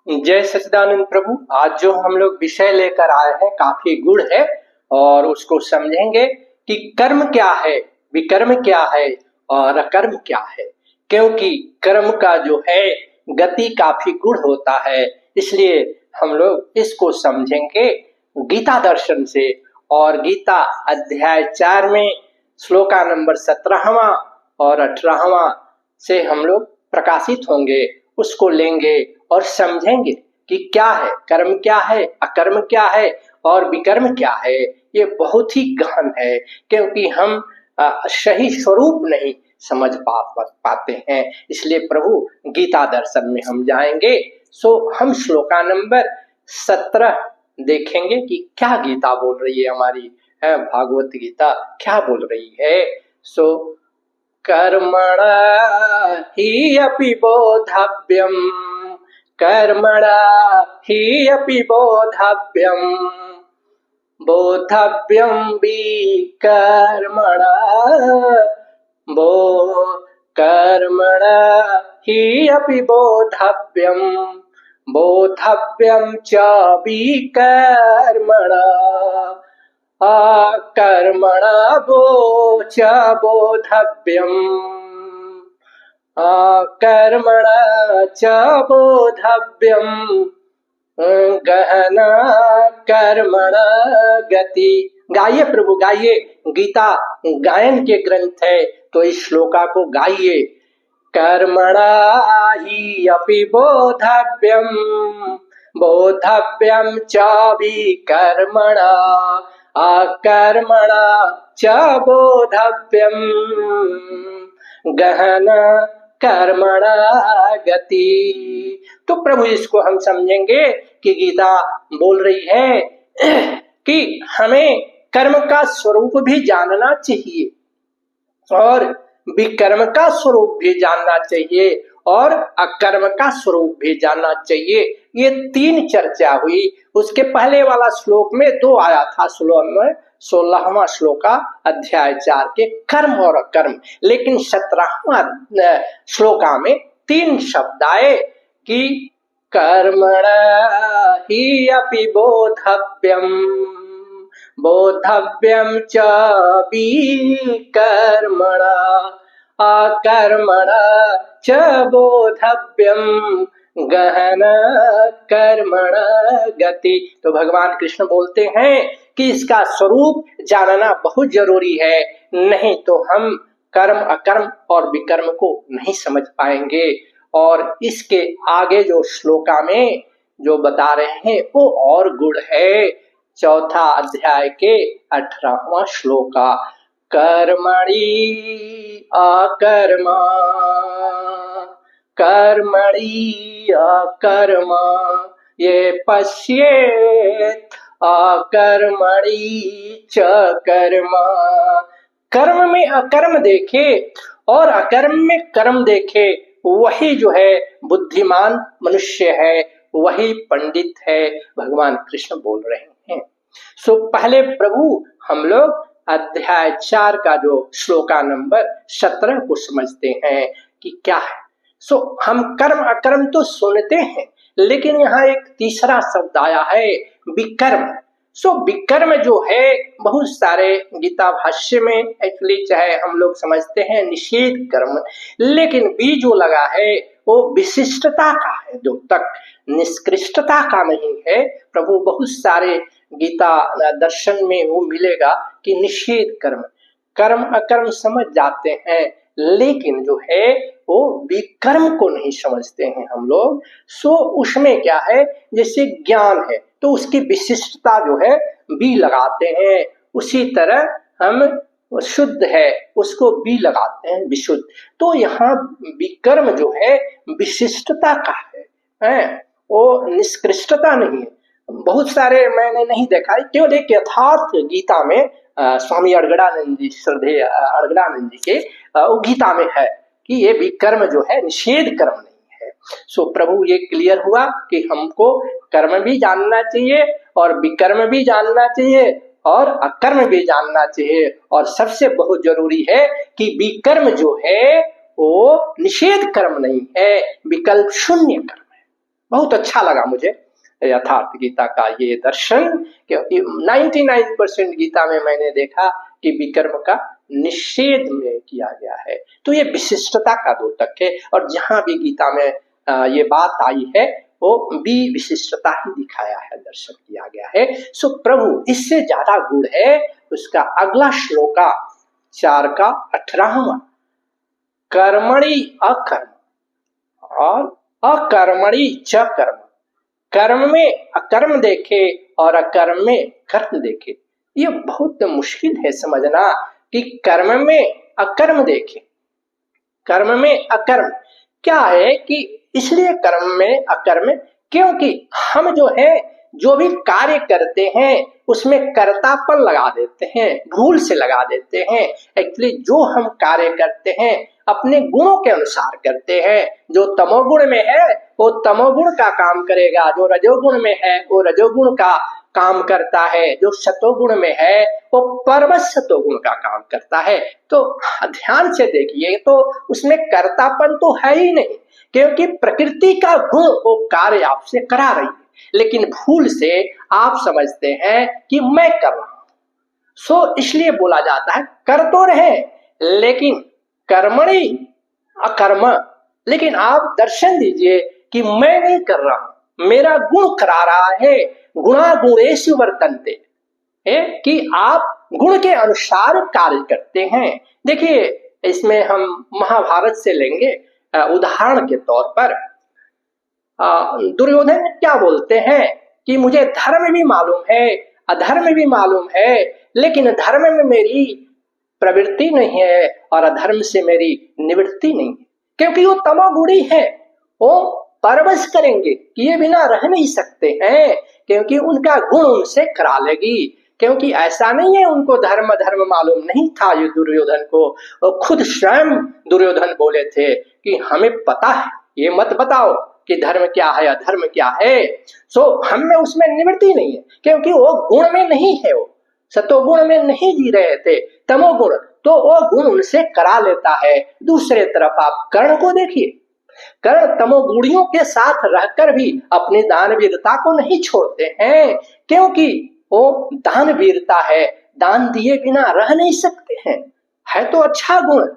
जय सच्चिदानंद प्रभु। आज जो हम लोग विषय लेकर आए हैं काफी गुड़ है और उसको समझेंगे कि कर्म क्या है, विकर्म क्या है और अकर्म क्या है। क्योंकि कर्म का जो है गति काफी गुड़ होता है, इसलिए हम लोग इसको समझेंगे गीता दर्शन से। और गीता अध्याय 4 में श्लोका नंबर 17वां और 18वां से हम लोग प्रकाशित होंगे, उसको लेंगे और समझेंगे कि क्या है कर्म, क्या है अकर्म, क्या है और विकर्म क्या है। ये बहुत ही गहन है क्योंकि हम सही स्वरूप नहीं समझ पाते हैं, इसलिए प्रभु गीता दर्शन में हम जाएंगे। हम श्लोका नंबर 17 देखेंगे कि क्या गीता बोल रही है, हमारी भागवत गीता क्या बोल रही है। कर्मणा हि अपि बोधव्यम्, कर्मणा हि अपि बोधव्यम्, बोधव्यम् विकर्मणा, कर्मणा हि अपि बोधव्यम्, बोधव्यम् च विकर्मणा, कर्मणा च बोधव्यम्, कर्मणा च बोधव्यम्, गहना कर्मणा गति। गाइए प्रभु गाइए, गीता गायन के ग्रंथ है तो इस श्लोका को गाइए। कर्मणा हि अपि बोधव्यम्, बोधव्यम् च विकर्मणा, कर्मणा च बोधव्यम्, गहना कर्मणा गति। तो प्रभु इसको हम समझेंगे कि गीता बोल रही है कि हमें कर्म का स्वरूप भी जानना चाहिए और विकर्म का स्वरूप भी जानना चाहिए और अकर्म का स्वरूप भी जानना चाहिए। ये 3 चर्चा हुई। उसके पहले वाला श्लोक में 2 आया था, 16वां श्लोका अध्याय 4 के कर्म और अकर्म, लेकिन 17वां श्लोका में 3 शब्द आए कि कर्मणा हि अपि बोधव्यम्, बोधव्यम् च विकर्मणा, कर्मणा च बोधव्यम्, गहना कर्मणा गति। तो भगवान कृष्ण बोलते हैं कि इसका स्वरूप जानना बहुत जरूरी है, नहीं तो हम कर्म अकर्म और विकर्म को नहीं समझ पाएंगे। और इसके आगे जो श्लोका में जो बता रहे हैं वो और गुण है। 4 अध्याय के 18वां श्लोका, कर्मणि अकर्मा, कर्मणि अकर्मा ये पश्येत्, अकर्मणि च कर्मा। कर्म में अकर्म देखे और अकर्म में कर्म देखे, वही जो है बुद्धिमान मनुष्य है, वही पंडित है, भगवान कृष्ण बोल रहे हैं। पहले प्रभु हम लोग अध्याय 4 का जो श्लोका नंबर 17 को समझते हैं कि क्या है। हम कर्म अकर्म तो सुनते हैं, लेकिन यहाँ एक तीसरा शब्द आया है विकर्म। विकर्म जो है बहुत सारे गीता भाष्य में एक्चुअली चाहे हम लोग समझते हैं निषेध कर्म, लेकिन बी जो लगा है वो विशिष्टता का है, जो तक निष्कृष्टता का नहीं है। प्रभु बहुत सारे गीता दर्शन में वो मिलेगा कि निषेध कर्म, कर्म अकर्म समझ जाते हैं, लेकिन जो है वो विकर्म को नहीं समझते हैं हम लोग। उसमें क्या है, जैसे ज्ञान है तो उसकी विशिष्टता जो है बी लगाते हैं, उसी तरह हम शुद्ध है उसको बी लगाते हैं विशुद्ध। तो यहाँ विकर्म जो है विशिष्टता का है, वो निष्कृष्टता नहीं है। बहुत सारे मैंने नहीं देखा है, क्यों देख यथार्थ गीता में स्वामी अड़गड़ानंद जी, श्रद्धेय अड़गड़ानंद जी के वो गीता में है कि ये विकर्म जो है निषेध कर्म नहीं है। प्रभु ये क्लियर हुआ कि हमको कर्म भी जानना चाहिए और विकर्म भी जानना चाहिए और अकर्म भी जानना चाहिए, और सबसे बहुत जरूरी है कि विकर्म जो है वो निषेध कर्म नहीं है, विकल्प शून्य कर्म है। बहुत अच्छा लगा मुझे यथार्थ गीता का ये दर्शन, क्योंकि 99% गीता में मैंने देखा कि विकर्म का निषेध में किया गया है। तो ये विशिष्टता का द्योतक है, और जहां भी गीता में ये बात आई है वो भी विशिष्टता ही दिखाया है, दर्शन किया गया है। सो प्रभु इससे ज्यादा गुण है उसका अगला श्लोका 4 का 18वां, कर्मणि अकर्म और अकर्मणि च कर्म। कर्म में अकर्म देखे और अकर्म में कर्म देखे। ये बहुत मुश्किल है समझना कि कर्म में अकर्म देखे, कर्म में अकर्म क्या है कि इसलिए कर्म में अकर्म, क्योंकि हम जो है जो भी कार्य करते हैं उसमें कर्तापन लगा देते हैं, भूल से लगा देते हैं। एक्चुअली जो हम कार्य करते हैं अपने गुणों के अनुसार करते हैं। जो तमोगुण में है वो तमोगुण का काम करेगा, जो रजोगुण में है वो रजोगुण का काम करता है, जो सतोगुण में है वो परवश सतोगुण का काम करता है। तो ध्यान से देखिए तो उसमें कर्तापन तो है ही नहीं, क्योंकि प्रकृति का गुण वो कार्य आपसे करा रही है, लेकिन भूल से आप समझते हैं कि मैं कर रहा हूं। सो इसलिए बोला जाता है कर तो रहे लेकिन कर्मणि अकर्म। लेकिन आप दर्शन दीजिए कि मैं नहीं कर रहा हूं, मेरा गुण करा रहा है। गुणा गुणेषु वर्तन्ते है कि आप गुण के अनुसार कार्य करते हैं। देखिए इसमें हम महाभारत से लेंगे उदाहरण के तौर पर। दुर्योधन क्या बोलते हैं कि मुझे धर्म भी मालूम है अधर्म भी मालूम है, लेकिन धर्म में मेरी प्रवृत्ति नहीं है और अधर्म से मेरी निवृत्ति नहीं है, क्योंकि वो तमोगुणी है। वो परवश करेंगे कि ये बिना रह नहीं सकते हैं, क्योंकि उनका गुण उनसे करा लेगी। क्योंकि ऐसा नहीं है उनको धर्म धर्म मालूम नहीं था ये दुर्योधन को, और खुद स्वयं दुर्योधन बोले थे कि हमें पता है, ये मत बताओ कि धर्म क्या है अधर्म क्या है। सो हम में उसमें निवृत्ति नहीं है, क्योंकि वो गुण में नहीं है, वो सतोगुण में नहीं जी रहे थे, तमोगुण, तो वो गुण उनसे करा लेता है। दूसरे तरफ आप कर्ण को देखिए, कर्ण तमोगुणियों के साथ रहकर भी अपनी दानवीरता को नहीं छोड़ते हैं, क्योंकि वो दानवीरता है, दान दिए बिना रह नहीं सकते हैं। है तो अच्छा गुण,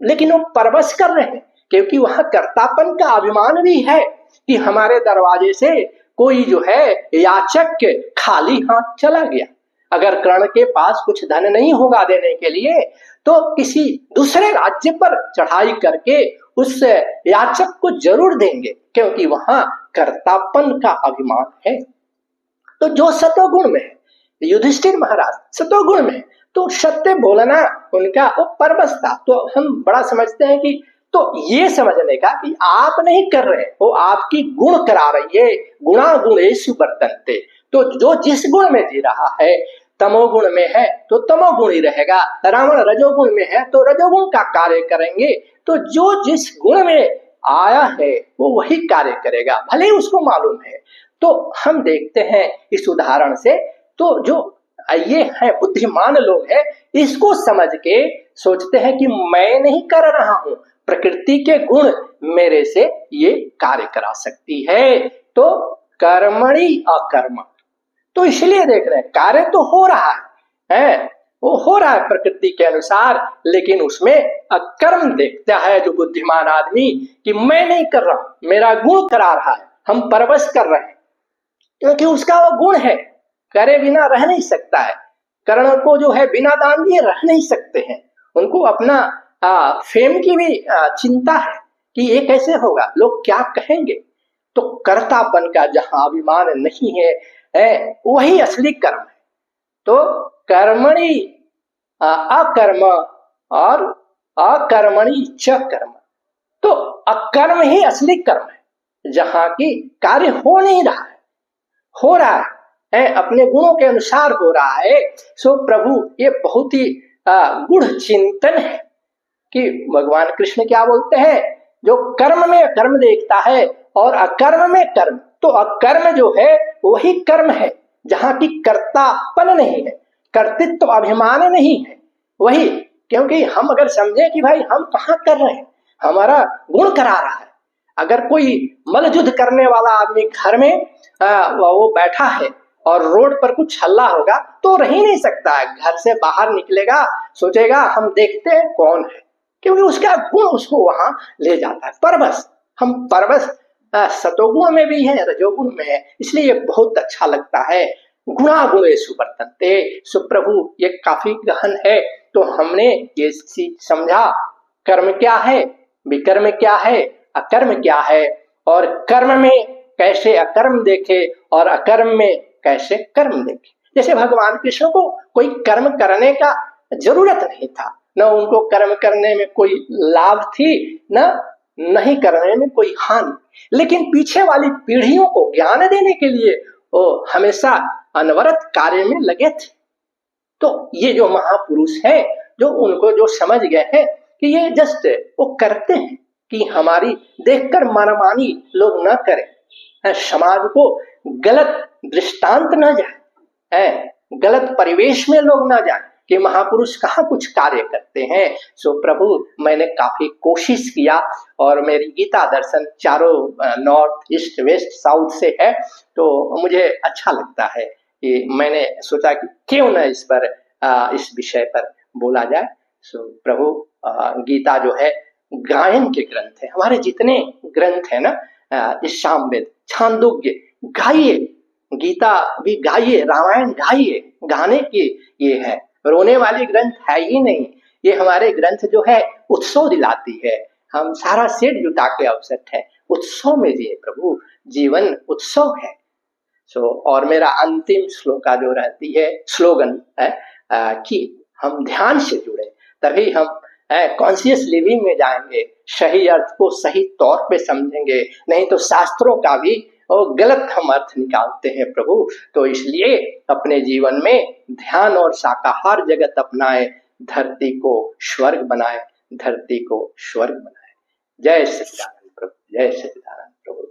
लेकिन वो परवश कर रहे हैं, क्योंकि वहां कर्तापन का अभिमान भी है कि हमारे दरवाजे से कोई जो है याचक खाली हाथ चला गया। अगर कर्ण के पास कुछ धन नहीं होगा देने के लिए तो किसी दूसरे राज्य पर चढ़ाई करके उस याचक को जरूर देंगे, क्योंकि वहां कर्तापन का अभिमान है। तो जो सतोगुण में है, युधिष्ठिर महाराज सतोगुण में है, तो सत्य बोलना उनका वो परवश था। तो हम बड़ा समझते हैं कि तो ये समझने का कि आप नहीं कर रहे, वो आपकी गुण करा रही है। गुणा गुणेषु वर्तन्ते, तो जो जिस गुण में जी रहा है, तमोगुण में है तो तमोगुण ही रहेगा, रावण रजोगुण में है तो रजोगुण का कार्य करेंगे। तो जो जिस गुण में आया है वो वही कार्य करेगा, भले ही उसको मालूम है। तो हम देखते हैं इस उदाहरण से, तो जो ये है बुद्धिमान लोग हैं, इसको समझ के सोचते हैं कि मैं नहीं कर रहा हूं, प्रकृति के गुण मेरे से ये कार्य करा सकती है। तो कर्मणि अकर्म, तो इसलिए देख रहे हैं कार्य तो हो रहा है, वो हो रहा है प्रकृति के अनुसार, लेकिन उसमें अकर्म देखता है जो बुद्धिमान आदमी कि मैं नहीं कर रहा हूं, मेरा गुण करा रहा है, हम परवश कर रहे हैं, क्योंकि उसका वो गुण है, करे बिना रह नहीं सकता है। कर्ण को जो है बिना दान दिए रह नहीं सकते हैं, उनको अपना फेम की भी चिंता है कि ये कैसे होगा, लोग क्या कहेंगे। तो कर्तापन का जहां अभिमान नहीं है वही असली कर्म है। तो कर्मणि अकर्म और अकर्मणि च कर्म, तो अकर्म ही असली कर्म है, जहां की कार्य हो नहीं रहा है, हो रहा है अपने गुणों के अनुसार हो रहा है। सो प्रभु ये बहुत ही गूढ़ चिंतन है कि भगवान कृष्ण क्या बोलते हैं, जो कर्म में कर्म देखता है और अकर्म में कर्म, तो अकर्म जो है वही कर्म है जहां की कर्तापन नहीं है, कर्तृत्व अभिमान नहीं है वही। क्योंकि हम अगर समझे कि भाई हम कहाँ कर रहे हैं, हमारा गुण करा रहा है, अगर कोई मल्लयुद्ध करने वाला आदमी घर में वो बैठा है और रोड पर कुछ हल्ला होगा तो रह ही नहीं सकता है, घर से बाहर निकलेगा, सोचेगा हम देखते हैं कौन है, क्योंकि उसका गुण उसको वहां ले जाता है। परवश, हम परवश सतोगुण में भी है, रजोगुण में है, इसलिए ये बहुत अच्छा लगता है। गुणा गुणेषु वर्तन्ते, सुप्रभु ये काफी गहन है। तो हमने ये चीज समझा, कर्म क्या है, विकर्म क्या है, अकर्म क्या है, और कर्म में कैसे अकर्म देखे और अकर्म में कैसे कर्म देखे। जैसे भगवान कृष्ण को कोई कर्म करने का जरूरत नहीं था, न उनको कर्म करने में कोई लाभ थी, न नहीं करने में कोई हानि, लेकिन पीछे वाली पीढ़ियों को ज्ञान देने के लिए वो हमेशा अनवरत कार्य में लगे थे। तो ये जो महापुरुष हैं, जो उनको जो समझ गए हैं कि ये जस्ट वो करते हैं कि हमारी देखकर मनमानी लोग न करें, समाज को गलत दृष्टांत न जाए, गलत परिवेश में लोग न जाए कि महापुरुष कहाँ कुछ कार्य करते हैं। सो प्रभु मैंने काफी कोशिश किया और मेरी गीता दर्शन चारों नॉर्थ ईस्ट वेस्ट साउथ से है, तो मुझे अच्छा लगता है कि मैंने सोचा कि क्यों न इस पर इस विषय पर बोला जाए। सो प्रभु गीता जो है गायन के ग्रंथ है, हमारे जितने ग्रंथ है ना, इस सामवेद छांदोग्य गाइए, गीता भी गाइए, रामायण गाइए, गाने की ये है, रोने वाली ग्रंथ है ही नहीं। ये हमारे ग्रंथ जो है उत्सव दिलाती है, हम सारा सेठ जुटा के अवसर है उत्सव में जिए प्रभु, जीवन उत्सव है। सो और मेरा अंतिम श्लोका जो रहती है स्लोगन है कि हम ध्यान से जुड़े, तभी हम कॉन्शियस लिविंग में जाएंगे, सही अर्थ को सही तौर पे समझेंगे, नहीं तो शास्त्रों का भी और गलत हम अर्थ निकालते हैं प्रभु। तो इसलिए अपने जीवन में ध्यान और शाकाहार जगत अपनाए, धरती को स्वर्ग बनाए, धरती को स्वर्ग बनाए। जय सच्चिदानंद प्रभु, जय सच्चिदानंद प्रभु।